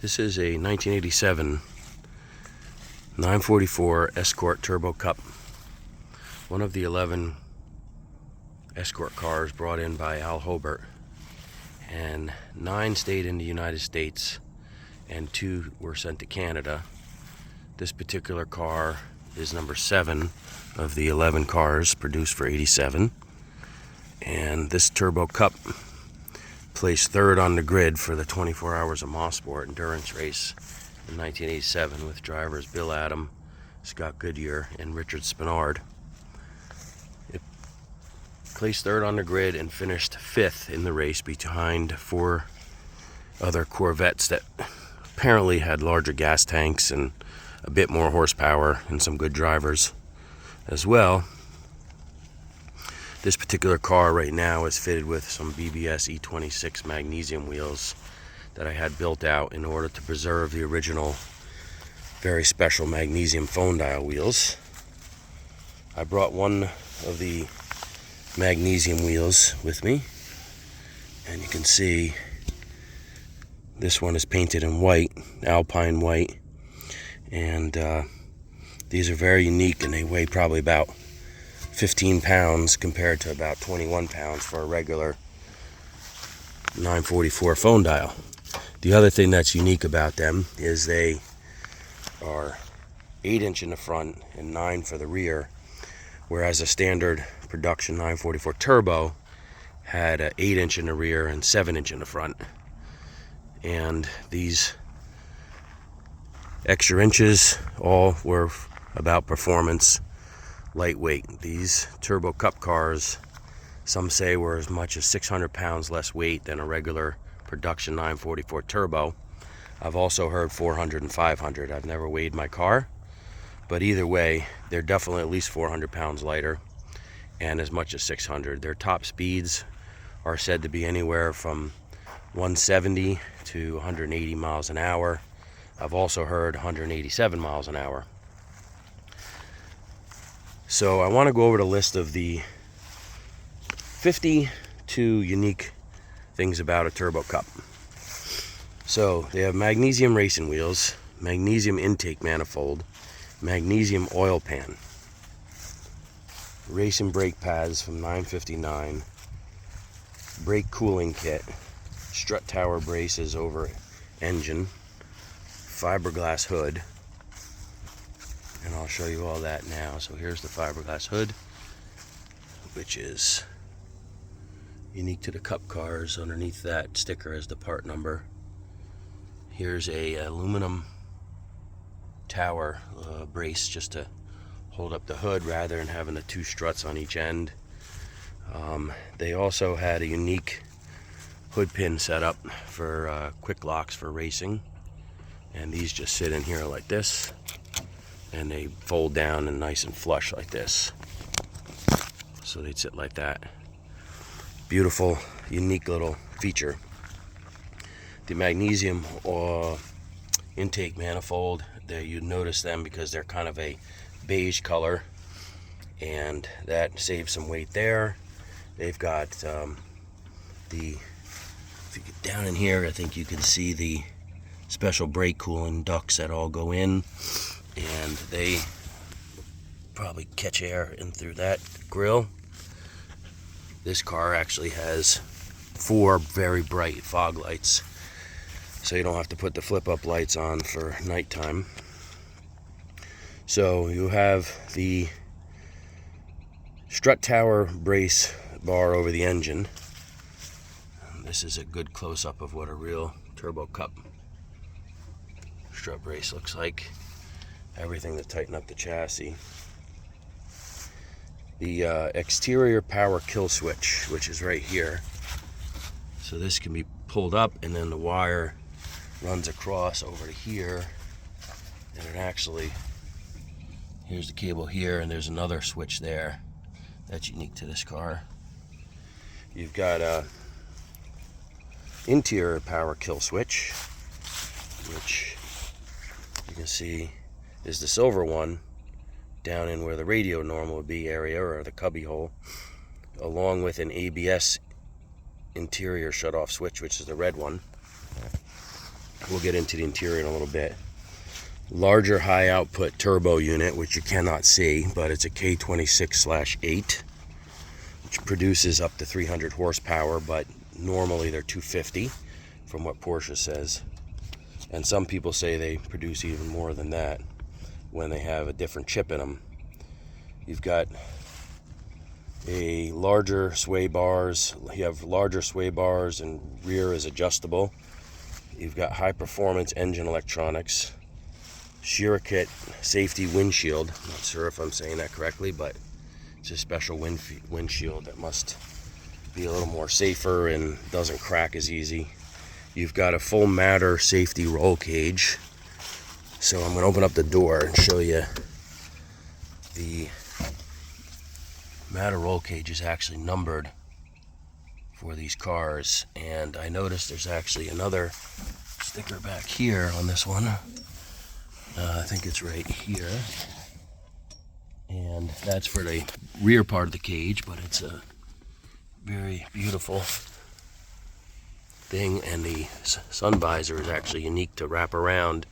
This is a 1987 944 Escort Turbo Cup, one of the 11 Escort cars brought in by Al Hobart, and 9 stayed in the United States and 2 were sent to Canada. This particular car is number 7 of the 11 cars produced for '87, and this Turbo Cup placed 3rd on the grid for the 24 Hrs of Mosport endurance race in 1987 with drivers Bill Adam, Scott Goodyear, and Richard Spenard. It placed 3rd on the grid and finished 5th in the race behind 4 other Corvettes that apparently had larger gas tanks and a bit more horsepower and some good drivers as well. This particular car right now is fitted with some BBS E26 magnesium wheels that I had built out in order to preserve the original very special magnesium phone dial wheels. I brought one of the magnesium wheels with me, and you can see this one is painted in white, alpine white, and these are very unique, and they weigh probably about 15 pounds compared to about 21 pounds for a regular 944 phone dial. The other thing that's unique about them is they are 8-inch in the front and 9 for the rear, whereas a standard production 944 Turbo had an 8-inch in the rear and 7-inch in the front. And these extra inches all were about performance, lightweight. These Turbo Cup cars, some say, were as much as 600 pounds less weight than a regular production 944 Turbo. I've also heard 400 and 500. I've never weighed my car, but either way, they're definitely at least 400 pounds lighter and as much as 600. Their top speeds are said to be anywhere from 170 to 180 miles an hour. I've also heard 187 miles an hour. So I want to go over the list of the 52 unique things about a Turbo Cup. So they have magnesium racing wheels, magnesium intake manifold, magnesium oil pan, racing brake pads from 959, brake cooling kit, strut tower braces over engine, fiberglass hood, and I'll show you all that now. So here's the fiberglass hood, which is unique to the Cup cars. Underneath that sticker is the part number. Here's a aluminum tower brace just to hold up the hood rather than having the 2 struts on each end. They also had a unique hood pin setup for quick locks for racing, and these just sit in here like this, and they fold down and nice and flush like this. So they'd sit like that. Beautiful, unique little feature. The magnesium intake manifold, there you notice them because they're kind of a beige color, and that saves some weight there. They've got if you get down in here, I think you can see the special brake cooling ducts that all go in, and they probably catch air in through that grill. This car actually has 4 very bright fog lights, so you don't have to put the flip-up lights on for nighttime. So you have the strut tower brace bar over the engine. This is a good close-up of what a real Turbo Cup strut brace looks like. Everything to tighten up the chassis. The exterior power kill switch, which is right here. So this can be pulled up, and then the wire runs across over to here, and it actually, here's the cable here, and there's another switch there that's unique to this car. You've got a interior power kill switch, which you can see is the silver one down in where the radio normal would be area, or the cubby hole, along with an ABS interior shut-off switch, which is the red one. We'll get into the interior in a little bit. Larger high output turbo unit, which you cannot see, but it's a K26/8, which produces up to 300 horsepower, but normally they're 250 from what Porsche says. And some people say they produce even more than that when they have a different chip in them. You've got a larger sway bars. You have larger sway bars, and rear is adjustable. You've got high performance engine electronics. Shirokit safety windshield. Not sure if I'm saying that correctly, but it's a special windshield that must be a little more safer and doesn't crack as easy. You've got a full matter safety roll cage. So I'm going to open up the door and show you. The matter roll cage is actually numbered for these cars, and I noticed there's actually another sticker back here on this one. I think it's right here, and that's for the rear part of the cage, but it's a very beautiful thing, and the sun visor is actually unique to wrap around.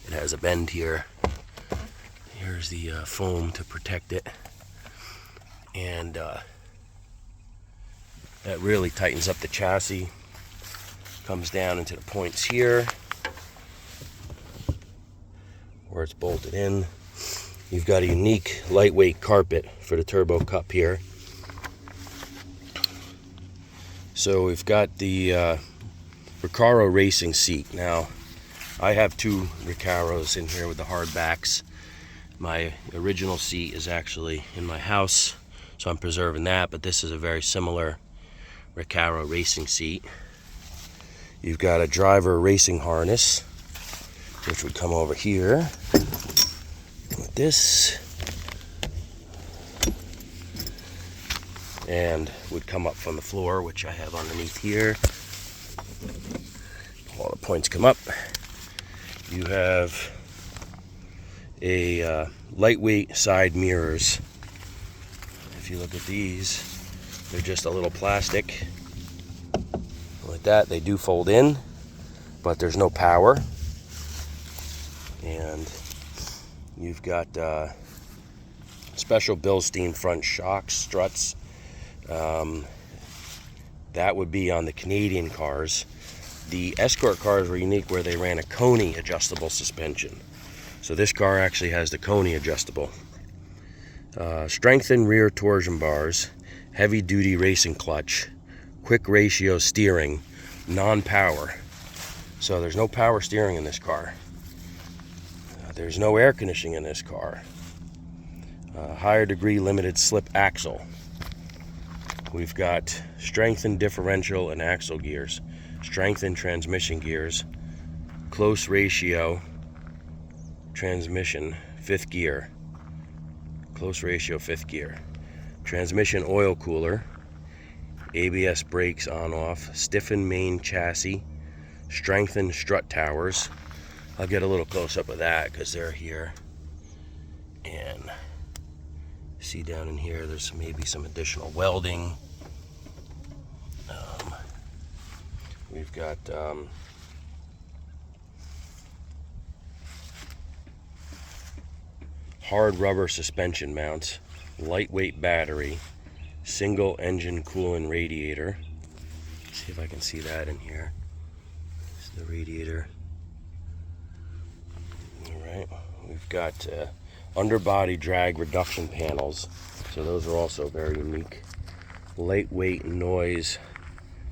It has a bend here. Here's the foam to protect it, and that really tightens up the chassis. Comes down into the points here where it's bolted in. You've got a unique lightweight carpet for the turbo cup here. So we've got the Recaro racing seat. Now, I have two Recaros in here with the hard backs. My original seat is actually in my house, so I'm preserving that, but this is a very similar Recaro racing seat. You've got a driver racing harness, which would come over here with this, and would come up from the floor, which I have underneath here. All the points come up. You have a lightweight side mirrors. If you look at these, they're just a little plastic like that. They do fold in, but there's no power. And you've got special Bilstein front shocks, struts. That would be on the Canadian cars. The Escort cars were unique where they ran a Coney adjustable suspension. So this car actually has the Coney adjustable. Strengthened rear torsion bars, heavy duty racing clutch, quick ratio steering, non-power. So there's no power steering in this car. There's no air conditioning in this car. Higher degree limited slip axle. We've got strengthened differential and axle gears, strengthened transmission gears, close ratio transmission, 5th gear, close ratio 5th gear, transmission oil cooler, ABS brakes on off, stiffened main chassis, strengthened strut towers. I'll get a little close up of that because they're here, and see down in here there's maybe some additional welding. We've got hard rubber suspension mounts, lightweight battery, single engine coolant radiator. Let's see if I can see that in here. This is the radiator. Alright, we've got underbody drag reduction panels, so those are also very unique. Lightweight noise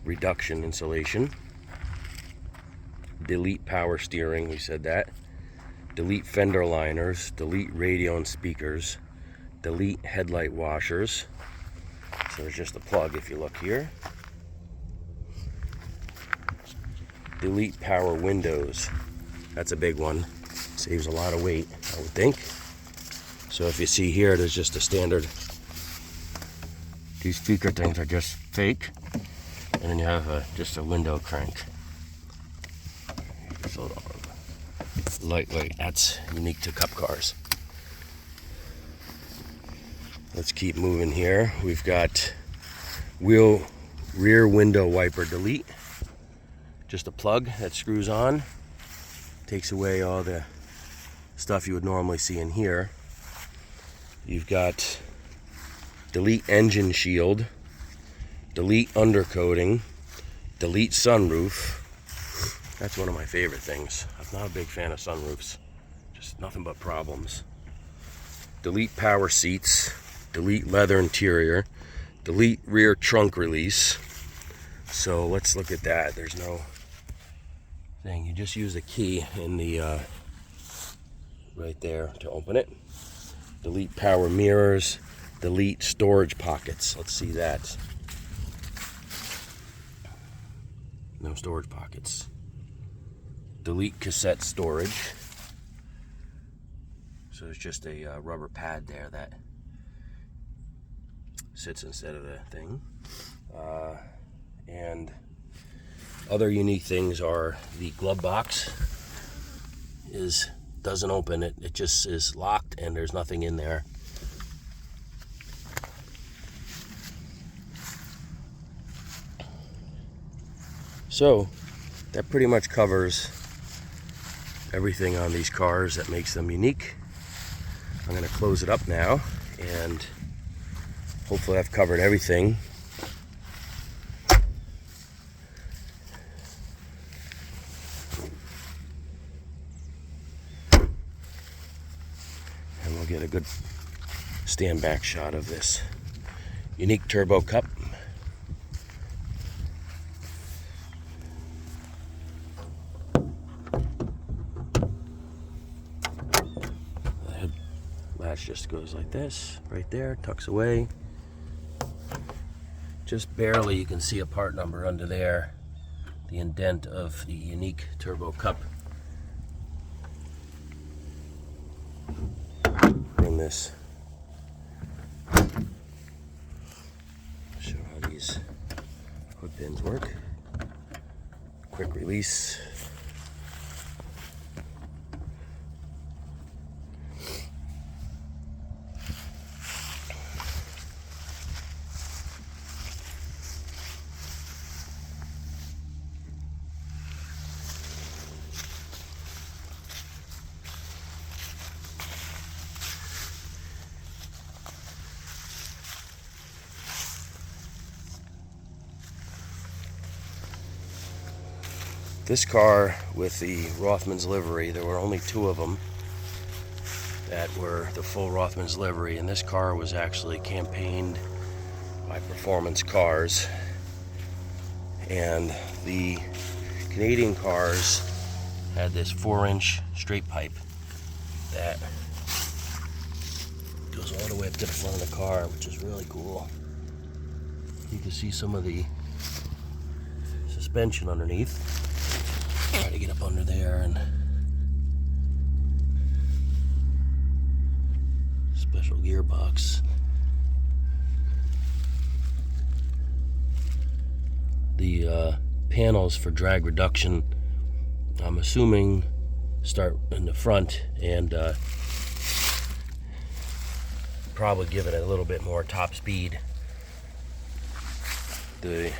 reduction insulation. Delete power steering, we said that. Delete fender liners, delete radio and speakers, delete headlight washers. So there's just a plug if you look here. Delete power windows. That's a big one. Saves a lot of weight, I would think. So if you see here, there's just a standard. These speaker things are just fake. And then you have just a window crank. So lightweight, that's unique to cup cars. Let's keep moving here. We've got rear window wiper delete. Just a plug that screws on. Takes away all the stuff you would normally see in here. You've got delete engine shield, delete undercoating, delete sunroof. That's one of my favorite things. I'm not a big fan of sunroofs. Just nothing but problems. Delete power seats, delete leather interior, delete rear trunk release. So let's look at that. There's no thing. You just use the key in the right there to open it. Delete power mirrors, delete storage pockets. Let's see that. No storage pockets. Delete cassette storage. So there's just a rubber pad there that sits instead of the thing. And other unique things are the glove box doesn't open. It just is locked and there's nothing in there. So that pretty much covers everything on these cars that makes them unique. I'm going to close it up now, and hopefully I've covered everything. And we'll get a good stand back shot of this unique turbo cup. Latch just goes like this, right there, tucks away. Just barely you can see a part number under there, the indent of the unique turbo cup. Bring this, show how these hood pins work. Quick release. This car with the Rothmans livery, there were only 2 of them that were the full Rothmans livery, and this car was actually campaigned by Performance Cars. And the Canadian cars had this 4-inch straight pipe that goes all the way up to the front of the car, which is really cool. You can see some of the suspension underneath. Try to get up under there, and special gearbox. The panels for drag reduction, I'm assuming, start in the front and probably give it a little bit more top speed. I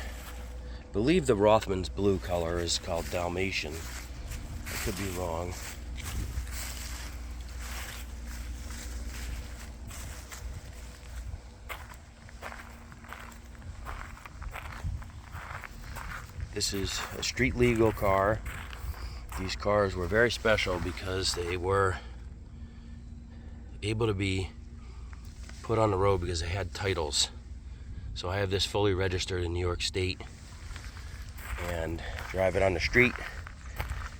believe the Rothmans blue color is called Dalmatian. I could be wrong. This is a street legal car. These cars were very special because they were able to be put on the road because they had titles. So I have this fully registered in New York State, and drive it on the street.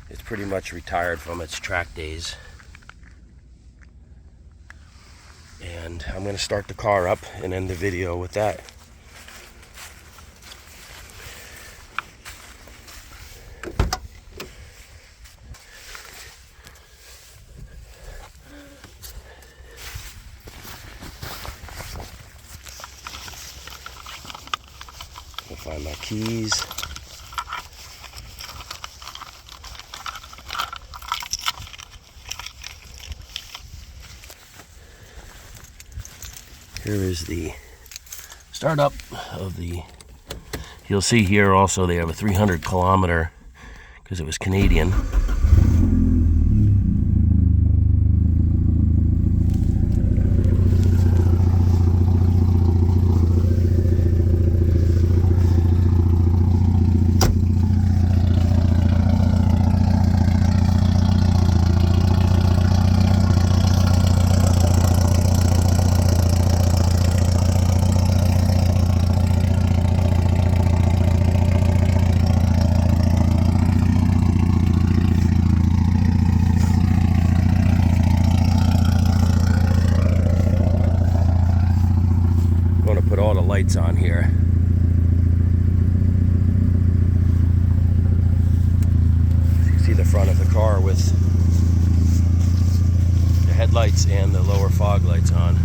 It's pretty much retired from its track days. And I'm going to start the car up and end the video with that. I'll find my keys. Here is the startup of the, you'll see here also they have a 300 kilometer because it was Canadian. lights on here. You see the front of the car with the headlights and the lower fog lights on.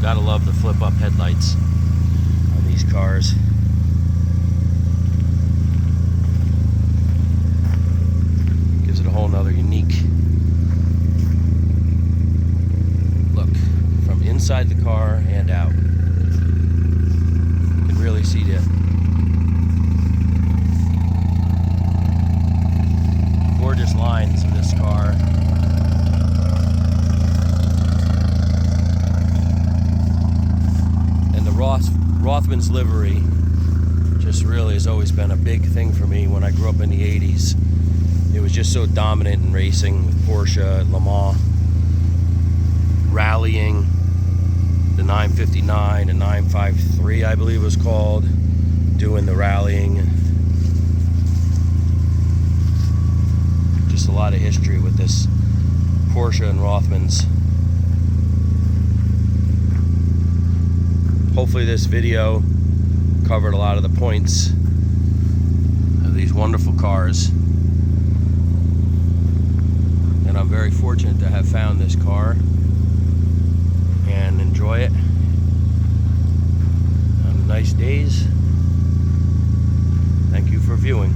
Gotta love the flip-up headlights on these cars. Gives it a whole nother unique look from inside the car and out. You can really see the gorgeous lines of this car. And the Rothmans Livery just really has always been a big thing for me. When I grew up in the 80s, it was just so dominant in racing with Porsche, Le Mans, rallying, the 959 and 953 I believe it was called, doing the rallying. Just a lot of history with this Porsche and Rothmans. Hopefully this video covered a lot of the points of these wonderful cars. And I'm very fortunate to have found this car and enjoy it on nice days. Thank you for viewing.